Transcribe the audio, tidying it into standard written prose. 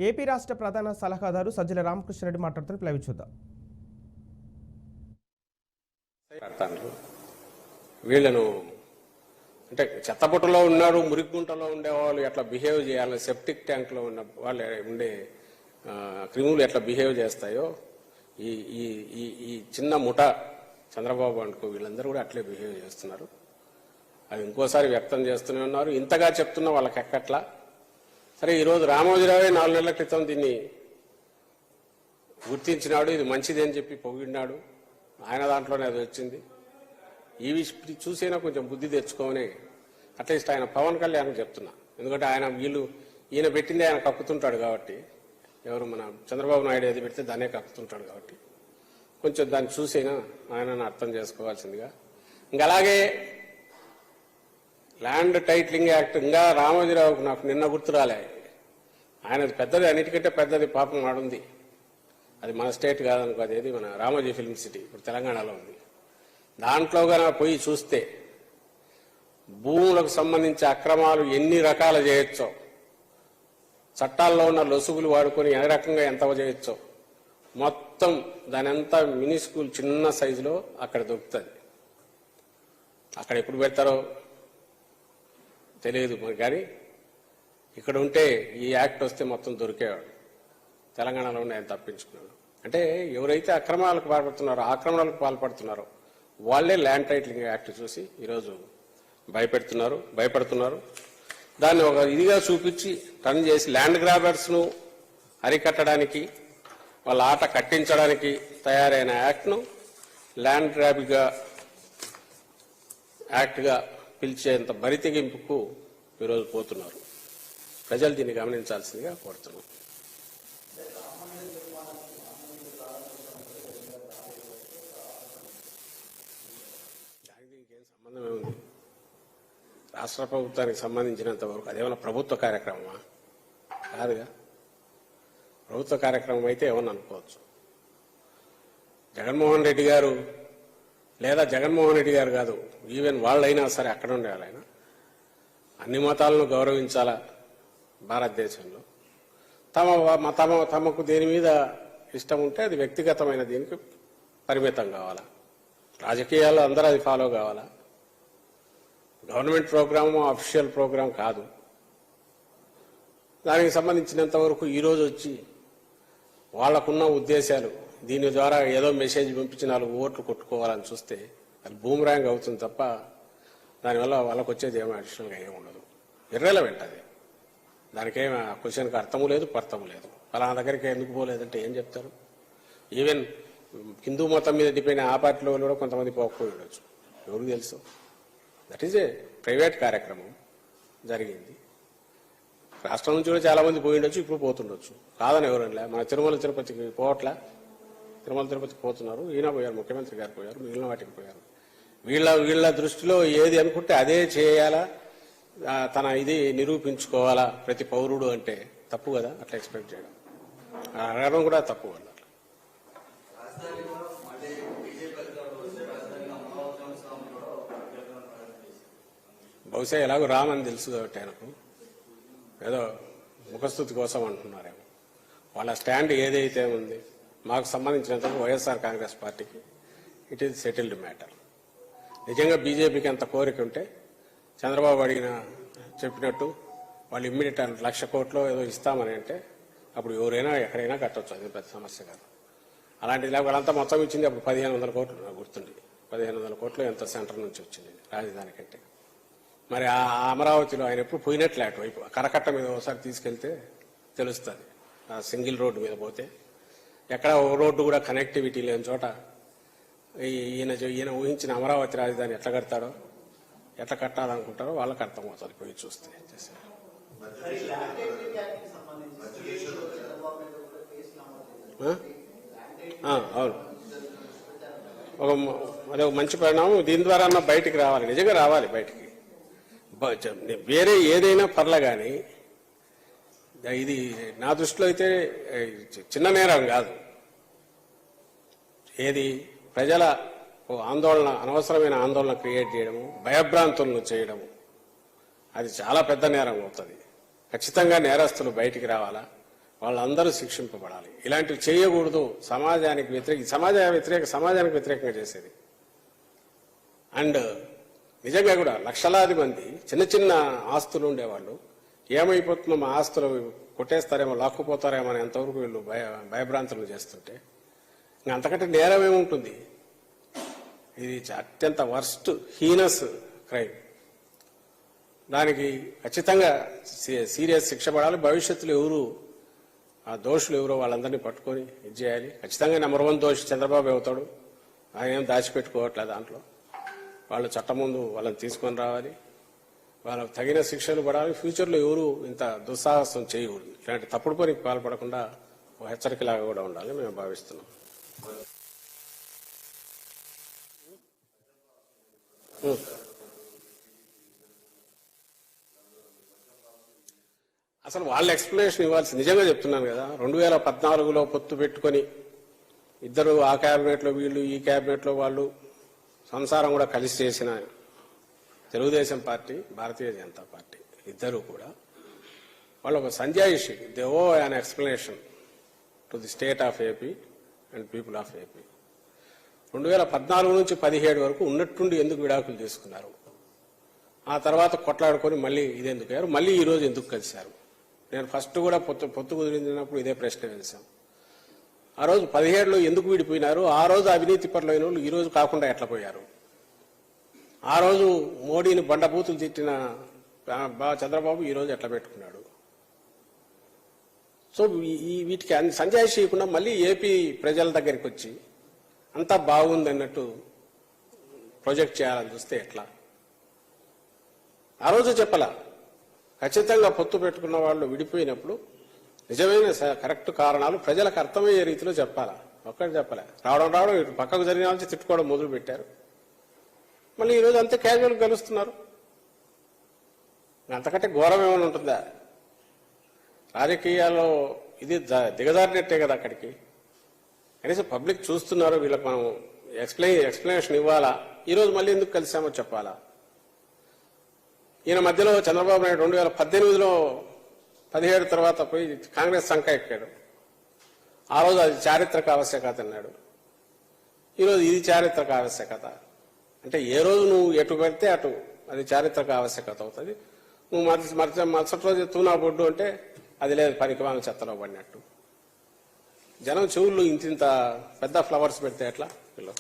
AP రాష్ట్ర ప్రధాన సలహాదారు సజ్జల రామకృష్ణారెడ్డి మాట్లాడుతున్న లైవ్ చూద్దాం. వీళ్ళను అంటే చెత్తబుట్టలో ఉన్నారు, మురిగుంటలో ఉండేవాళ్ళు ఎట్లా బిహేవ్ చేయాలి, సెప్టిక్ ట్యాంక్లో ఉన్న వాళ్ళు ఉండే క్రిములు ఎట్లా బిహేవ్ చేస్తాయో ఈ ఈ ఈ ఈ చిన్న ముఠ చంద్రబాబు అనుకో వీళ్ళందరూ కూడా అట్లే బిహేవ్ చేస్తున్నారు. అది ఇంకోసారి వ్యక్తం చేస్తూనే ఉన్నారు. ఇంతగా చెప్తున్నా వాళ్ళకి ఎక్కట్లా. సరే, ఈరోజు రామోజీరావే 4 నెలల క్రితం దీన్ని గుర్తించినాడు, ఇది మంచిది అని చెప్పి పొగిడినాడు. ఆయన దాంట్లోనే అది వచ్చింది. ఈ విషయం చూసైనా కొంచెం బుద్ధి తెచ్చుకోమని అట్లీస్ట్ ఆయన పవన్ కళ్యాణ్ చెప్తున్నా. ఎందుకంటే ఈయన పెట్టింది ఆయన కక్కుతుంటాడు కాబట్టి, ఎవరు మన చంద్రబాబు నాయుడు ఏది పెడితే దాన్నే కక్కుతుంటాడు కాబట్టి కొంచెం దాన్ని చూసైనా ఆయనను అర్థం చేసుకోవాల్సిందిగా. ఇంకా అలాగే ల్యాండ్ టైటిలింగ్ యాక్ట్ ఇంకా రామోజీరావుకు నాకు నిన్న గుర్తు రాలే. ఆయనది పెద్దది, అన్నిటికంటే పెద్దది పాపం ఆడుంది. అది మన స్టేట్ కాదనుకో, అదేది మన రామోజీ ఫిల్మ్ సిటీ ఇప్పుడు తెలంగాణలో ఉంది. దాంట్లో కనుక పోయి చూస్తే భూములకు సంబంధించి అక్రమాలు ఎన్ని రకాలు చేయొచ్చో, చట్టాల్లో ఉన్న లొసుగులు వాడుకొని ఏ రకంగా ఎంత చేయొచ్చో మొత్తం దాని అంతా మినీ స్కూల్ చిన్న సైజులో అక్కడ దొరుకుతుంది. అక్కడ ఎప్పుడు పెడతారో తెలియదు మరి, కానీ ఇక్కడ ఉంటే ఈ యాక్ట్ వస్తే మొత్తం దొరికేవాడు. తెలంగాణలో ఆయన తప్పించుకున్నాడు. అంటే ఎవరైతే అక్రమాలకు పాల్పడుతున్నారో, ఆక్రమణలకు పాల్పడుతున్నారో వాళ్లే ల్యాండ్ టైటిలింగ్ యాక్ట్ చూసి ఈరోజు భయపడుతున్నారు. దాన్ని ఒక ఇదిగా చూపించి టర్న్ చేసి ల్యాండ్ గ్రాబర్స్ను అరికట్టడానికి, వాళ్ళ ఆట కట్టించడానికి తయారైన యాక్ట్ను ల్యాండ్ గ్రాబింగ్ యాక్ట్గా పిలిచేంత బరితెగింపుకు ఈరోజు పోతున్నారు. ప్రజలు దీన్ని గమనించాల్సిందిగా కోరుతున్నాం. దానికి ఇంకేం సంబంధం ఏముంది? రాష్ట్ర ప్రభుత్వానికి సంబంధించినంత వరకు అదేమన్నా ప్రభుత్వ కార్యక్రమమా? కాదుగా. ప్రభుత్వ కార్యక్రమం అయితే ఏమన్నా అనుకోవచ్చు. జగన్మోహన్ రెడ్డి గారు లేదా జగన్మోహన్ రెడ్డి గారు కాదు, ఈవెన్ వాళ్ళైనా సరే అక్కడ ఉండేవాళ్ళు. ఆయన అన్ని మతాలను గౌరవించాలా భారతదేశంలో. తమకు దేని మీద ఇష్టం ఉంటే అది వ్యక్తిగతమైన దీనికి పరిమితం కావాలా. రాజకీయాల్లో అందరూ అది ఫాలో కావాలా. గవర్నమెంట్ ప్రోగ్రాము అఫీషియల్ ప్రోగ్రాం కాదు. దానికి సంబంధించినంత వరకు ఈరోజు వచ్చి వాళ్లకున్న ఉద్దేశాలు దీని ద్వారా ఏదో మెసేజ్ పంపించి 4 ఓట్లు కొట్టుకోవాలని చూస్తే అది బూమరాంగ్ అవుతుంది తప్ప దానివల్ల వాళ్ళకు వచ్చేది ఏమో అడిషనల్గా ఏమి ఉండదు. ఇర్రెలవెంట్ అది. దానికేం ఆ క్వశ్చన్కి అర్థము లేదు, పర్థము లేదు. ఫలానా దగ్గరికి ఎందుకు పోలేదంటే ఏం చెప్తారు? ఈవెన్ హిందూ మతం మీద డిపెండ్ ఆ పార్టీలో కూడా కొంతమంది పోకపోయి ఉండొచ్చు, ఎవరికి తెలుసు. దట్ ఈజ్ ఏ ప్రైవేట్ కార్యక్రమం జరిగింది. రాష్ట్రం నుంచి కూడా చాలా మంది పోయి ఉండొచ్చు, ఇప్పుడు పోతుండొచ్చు. కాదని ఎవరన్నా మన తిరుమల తిరుపతికి పోవట్లా. తిరుమల తిరుపతికి పోతున్నారు. ఈయన పోయారు, ముఖ్యమంత్రి గారు పోయారు, మిగిలిన వాటికి పోయారు. వీళ్ళ దృష్టిలో ఏది అనుకుంటే అదే చేయాలా, తన ఇది నిరూపించుకోవాలా ప్రతి పౌరుడు అంటే తప్పు కదా. అట్లా ఎక్స్పెక్ట్ చేయడం, అడగడం కూడా తప్పు వల్ల. బహుశా ఎలాగో రామని తెలుసు కాబట్టి ఆయనకు ఏదో ముఖస్థుతి కోసం అంటున్నారేమో. వాళ్ళ స్టాండ్ ఏదైతే ఉంది, మాకు సంబంధించినంత వైఎస్ఆర్ కాంగ్రెస్ పార్టీకి ఇట్ ఈజ్ సెటిల్డ్ మ్యాటర్. నిజంగా బీజేపీకి అంత కోరిక ఉంటే చంద్రబాబు చెప్పినట్టు వాళ్ళు ఇమ్మీడియట్ 1,00,000 కోట్లు ఏదో ఇస్తామని అంటే అప్పుడు ఎవరైనా ఎక్కడైనా కట్టవచ్చు, అది పెద్ద సమస్య కాదు. అలాంటిది వాళ్ళంతా మొత్తం ఇచ్చింది అప్పుడు 1,500 కోట్లు నాకు గుర్తుంది. 1,500 కోట్లు ఎంత సెంటర్ నుంచి వచ్చింది రాజధాని కంటే. మరి ఆ అమరావతిలో ఆయన ఎప్పుడు పోయినట్లే అటువైపు కరకట్ట మీద ఒకసారి తీసుకెళ్తే తెలుస్తుంది. ఆ సింగిల్ రోడ్డు మీద పోతే ఎక్కడ ఓ రోడ్డు కూడా కనెక్టివిటీ లేని చోట ఈయన ఊహించిన అమరావతి రాజధాని ఎట్లా కడతాడో, ఎట్లా కట్టాలనుకుంటారో వాళ్ళకి అర్థమవుతుంది పోయి చూస్తే. అవును, అదే ఒక మంచి పరిణామం. దీని ద్వారా బయటికి రావాలి, నిజంగా రావాలి బయటికి. వేరే ఏదైనా పర్లే కానీ ఇది నా దృష్టిలో అయితే చిన్న నేరం కాదు. ఏది ప్రజల ఆందోళన, అనవసరమైన ఆందోళన క్రియేట్ చేయడము, భయభ్రాంతులను చేయడము, అది చాలా పెద్ద నేరం అవుతుంది. ఖచ్చితంగా నేరస్తులు బయటికి రావాలా. వాళ్ళందరూ శిక్షింపబడాలి. ఇలాంటివి చేయకూడదు. సమాజానికి సమాజానికి వ్యతిరేకంగా చేసేది. అండ్ నిజంగా కూడా లక్షలాది మంది చిన్న చిన్న ఆస్తులు ఉండేవాళ్ళు ఏమైపోతుందో మా ఆస్తులు కొట్టేస్తారేమో లాక్కుపోతారేమో అని ఎంతవరకు వీళ్ళు భయభ్రాంతులు చేస్తుంటే ఇంకా అంతకంటే నేరం ఏముంటుంది. ఇది అత్యంత వర్స్ట్ హీనస్ క్రైమ్. దానికి ఖచ్చితంగా సీరియస్ శిక్ష పడాలి. భవిష్యత్తులో ఎవరు ఆ దోషులు ఎవరో వాళ్ళందరినీ పట్టుకొని ఇది చేయాలి. ఖచ్చితంగా నెంబర్ 1 దోషి చంద్రబాబు అవుతాడు. ఆయన ఏం దాచిపెట్టుకోవట్లేదు. దాంట్లో వాళ్ళు చట్టం ముందు వాళ్ళని తీసుకొని రావాలి. వాళ్ళకు తగిన శిక్షలు పడాలి. ఫ్యూచర్లో ఎవరు ఇంత దుస్సాహసం చేయకూడదు. ఇలాంటి తప్పుడు పనికి పాల్పడకుండా హెచ్చరికలాగా కూడా ఉండాలని మేము భావిస్తున్నాం. అసలు వాళ్ళ ఎక్స్ప్లెనేషన్ ఇవ్వాల్సి నిజంగా చెప్తున్నాను కదా. 2014లో పొత్తు పెట్టుకొని ఇద్దరు ఆ క్యాబినెట్లో వీళ్ళు ఈ క్యాబినెట్లో వాళ్ళు సంసారం కూడా కలిసి చేసిన తెలుగుదేశం పార్టీ భారతీయ జనతా పార్టీ ఇద్దరు కూడా వాళ్ళు ఒక సంజాయిషి they owe an explanation to the state of AP and people of AP. 2014 నుంచి 17 వరకు ఉన్నట్టుండి ఎందుకు విడాకులు తీసుకున్నారు, ఆ తర్వాత కొట్లాడుకొని మళ్ళీ ఇదెందుకు అయ్యారు, మళ్ళీ ఈ రోజు ఎందుకు కలిశారు. నేను ఫస్ట్ కూడా పొత్తు కుదిరినప్పుడు ఇదే ప్రశ్న వేశాం. ఆ రోజు 17లో ఎందుకు విడిపోయినారు, ఆ రోజు అవినీతి పరులైన వాళ్ళు ఈ రోజు కాకుండా ఎట్లా పోయారు, ఆ రోజు మోడీని బండబూతులు తిట్టిన చంద్రబాబు ఈ రోజు ఎట్లా పెట్టుకున్నాడు. సో వీటికి సంజాయిషి ఇవ్వకుండా మళ్ళీ ఏపీ ప్రజల దగ్గరికి వచ్చి అంతా బాగుంది అన్నట్టు ప్రొజెక్ట్ చేయాలని చూస్తే ఎట్లా. ఆ రోజు చెప్పలా. ఖచ్చితంగా పొత్తు పెట్టుకున్న వాళ్ళు విడిపోయినప్పుడు నిజమైన కరెక్ట్ కారణాలు ప్రజలకు అర్థమయ్యే రీతిలో చెప్పాలా. ఒక్కటి చెప్పలే. రావడం ఇటు పక్కకు జరిగిన నుంచి తిట్టుకోవడం మొదలు పెట్టారు. మళ్ళీ ఈరోజు అంతే క్యాజువల్ కలుస్తున్నారు. అంతకంటే ఘోరం ఏమైనా ఉంటుందా. రాజకీయాల్లో ఇది దిగజారినట్టే కదా. అక్కడికి కనీసం పబ్లిక్ చూస్తున్నారు. వీళ్ళకి మనం ఎక్స్ప్లెనేషన్ ఇవ్వాలా. ఈరోజు మళ్ళీ ఎందుకు కలిసామో చెప్పాలా. ఈయన మధ్యలో చంద్రబాబు నాయుడు 2018లో 17 తర్వాత పోయి కాంగ్రెస్ సంఖ ఎక్కాడు. ఆ రోజు అది చారిత్రక ఆవశ్యకత అన్నాడు. ఈరోజు ఇది చారిత్రక ఆవశ్యకత. అంటే ఏ రోజు నువ్వు ఎటు పెడితే అటు అది చారిత్రక ఆవశ్యకత అవుతుంది. నువ్వు మరుసటి రోజు తూనా బొడ్డు అంటే అది లేదు, పనికిమాల చెత్తలో పడినట్టు. జనం చెవుళ్ళు ఇంత పెద్ద ఫ్లవర్స్ పెడితే ఎట్లా వీళ్ళు.